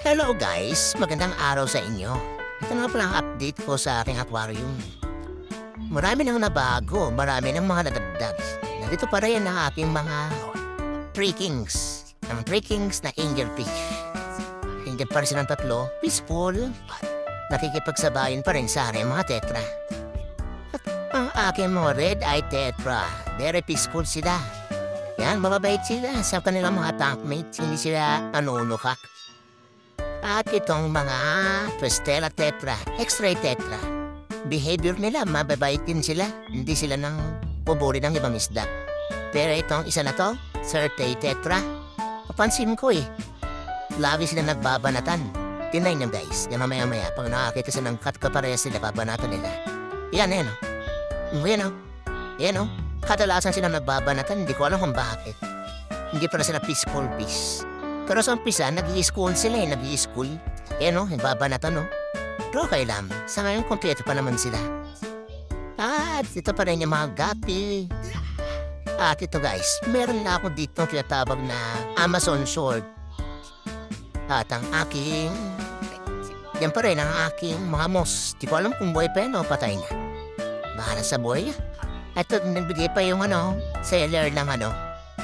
Hello guys, magandang araw sa inyo. Ito na pala ang update ko sa aking aquarium. Marami nang nabago, marami nang mga nadagdag. Nandito pa rin ang aking mga prickings. Ang prickings na angelfish. Hindi pa rin silang tatlo, peaceful. Nakikipagsabayan pa rin sa aking mga tetra. At ang aking mga red-eye tetra, very peaceful sila. Yan, mababait sila sa kanilang mga tankmates, hindi sila nanunukak. At itong mga Twistella tetra, X-ray tetra, behavior nila, mababait din sila. Hindi sila nang buburi ng ibang isda. Pero itong isa na to, Certae tetra, papansin ko labi sila nagbabanatan. Tinay nyo guys, yan mamaya-maya, pag nakakita sila ng kaparehas sila, babanatan nila. Yan, yan o. Kadalasan sila nagbabanatan, hindi ko alam kung bakit. Hindi pa na sila peaceful fish. Pero sa umpisa, nag-i-school sila nag-i-school. Babanatan Pero okay lang, sa ngayon kompleto pa naman sila. At ito pa rin yung mga gapi. At ito guys, meron na ako dito tinatawag na Amazon sword. At ang aking... Yan pa rin ang aking mga moss. Di ko alam kung buhay pa yan o patay na. Bahala sa buhay. At nagbigay pa yung seller ng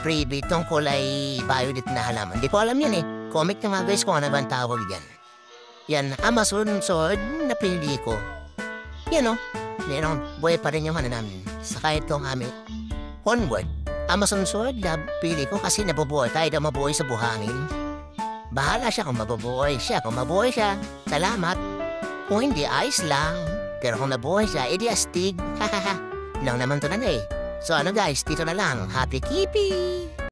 freebie itong kulay violet na halaman. Di ko alam yan Comic na nga guys kung ano ba ang tawag yan. Yan, Amazon sword na pili ko. Yan buhay pa rin yung namin. Saka itong aming onward. Amazon sword na pili ko kasi nabubuhay tayo na mabuhay sa buhangin. Bahala siya kung mabubuhay siya. Kung mabuhay siya, salamat. Kung hindi, ayos lang. Pero kung nabuhay siya, edi astig. Hahaha. Lang naman to na So guys, dito na lang. Happy keeping!